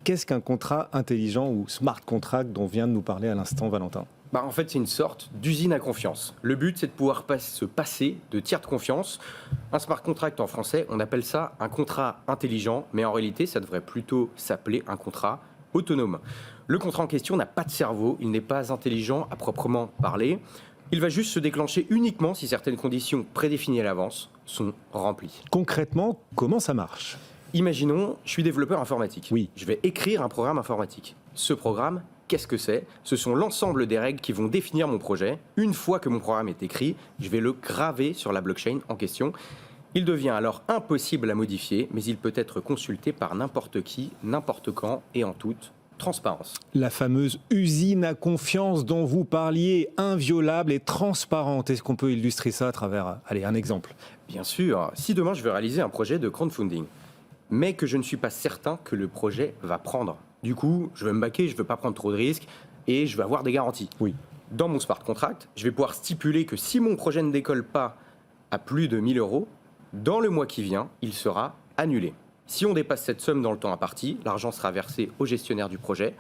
qu'est-ce qu'un contrat intelligent ou smart contract dont vient de nous parler à l'instant Valentin? En fait, c'est une sorte d'usine à confiance. Le but, c'est de pouvoir se passer de tiers de confiance. Un smart contract en français, on appelle ça un contrat intelligent, mais en réalité, ça devrait plutôt s'appeler un contrat autonome. Le contrat en question n'a pas de cerveau, il n'est pas intelligent à proprement parler. Il va juste se déclencher uniquement si certaines conditions prédéfinies à l'avance sont remplies. Concrètement, comment ça marche? Imaginons, je suis développeur informatique. Oui. Je vais écrire un programme informatique. Ce programme, qu'est-ce que c'est? Ce sont l'ensemble des règles qui vont définir mon projet. Une fois que mon programme est écrit, je vais le graver sur la blockchain en question. Il devient alors impossible à modifier, mais il peut être consulté par n'importe qui, n'importe quand et en toute transparence. La fameuse usine à confiance dont vous parliez, inviolable et transparente. Est-ce qu'on peut illustrer ça à travers, un exemple? Bien sûr, si demain je veux réaliser un projet de crowdfunding, mais que je ne suis pas certain que le projet va prendre. Du coup, je veux me baquer, je ne veux pas prendre trop de risques et je veux avoir des garanties. Oui. Dans mon smart contract, je vais pouvoir stipuler que si mon projet ne décolle pas à plus de 1000 euros, dans le mois qui vient, il sera annulé. Si on dépasse cette somme dans le temps imparti, l'argent sera versé au gestionnaire du projet.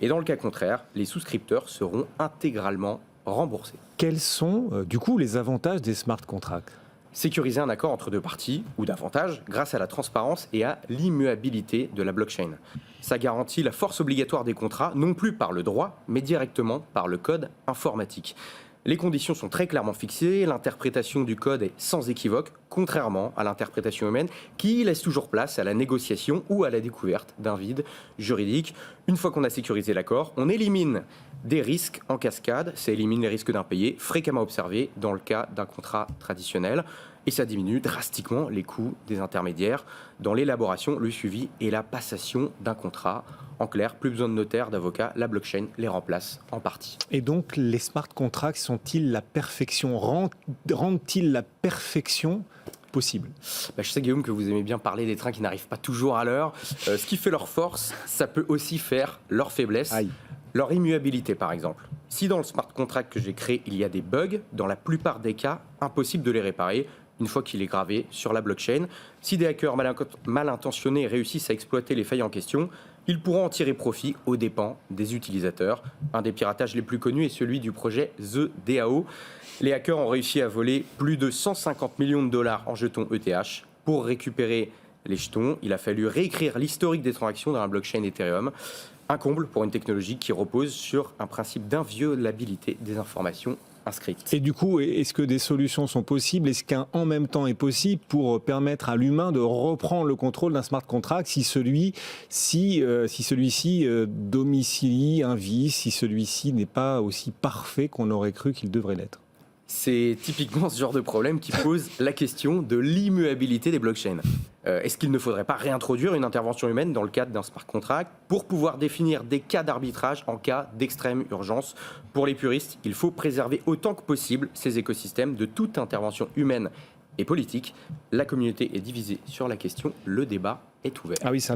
Et dans le cas contraire, les souscripteurs seront intégralement remboursés. Quels sont, les avantages des smart contracts? Sécuriser un accord entre deux parties, ou davantage, grâce à la transparence et à l'immuabilité de la blockchain. Ça garantit la force obligatoire des contrats, non plus par le droit, mais directement par le code informatique. Les conditions sont très clairement fixées, l'interprétation du code est sans équivoque, contrairement à l'interprétation humaine qui laisse toujours place à la négociation ou à la découverte d'un vide juridique. Une fois qu'on a sécurisé l'accord, on élimine des risques en cascade, ça élimine les risques d'impayés fréquemment observés dans le cas d'un contrat traditionnel et ça diminue drastiquement les coûts des intermédiaires dans l'élaboration, le suivi et la passation d'un contrat. En clair, plus besoin de notaire, d'avocat, la blockchain les remplace en partie. Et donc, les smart contracts sont-ils la perfection? Rendent-ils la perfection possible? Je sais, Guillaume, que vous aimez bien parler des trains qui n'arrivent pas toujours à l'heure. Ce qui fait leur force, ça peut aussi faire leur faiblesse. Aïe. Leur immuabilité, par exemple. Si dans le smart contract que j'ai créé, il y a des bugs, dans la plupart des cas, impossible de les réparer une fois qu'il est gravé sur la blockchain. Si des hackers mal intentionnés réussissent à exploiter les failles en question, ils pourront en tirer profit aux dépens des utilisateurs. Un des piratages les plus connus est celui du projet The DAO. Les hackers ont réussi à voler plus de 150 millions de dollars en jetons ETH. Pour récupérer les jetons, il a fallu réécrire l'historique des transactions dans la blockchain Ethereum. Un comble pour une technologie qui repose sur un principe d'inviolabilité des informations inscrites. Et du coup, est-ce que des solutions sont possibles? Est-ce qu'un en même temps est possible pour permettre à l'humain de reprendre le contrôle d'un smart contract si celui-ci domicilie un vice, si celui-ci n'est pas aussi parfait qu'on aurait cru qu'il devrait l'être? C'est typiquement ce genre de problème qui pose la question de l'immuabilité des blockchains. Est-ce qu'il ne faudrait pas réintroduire une intervention humaine dans le cadre d'un smart contract pour pouvoir définir des cas d'arbitrage en cas d'extrême urgence? Pour les puristes, il faut préserver autant que possible ces écosystèmes de toute intervention humaine et politique. La communauté est divisée sur la question, le débat est ouvert. Ah oui, c'est un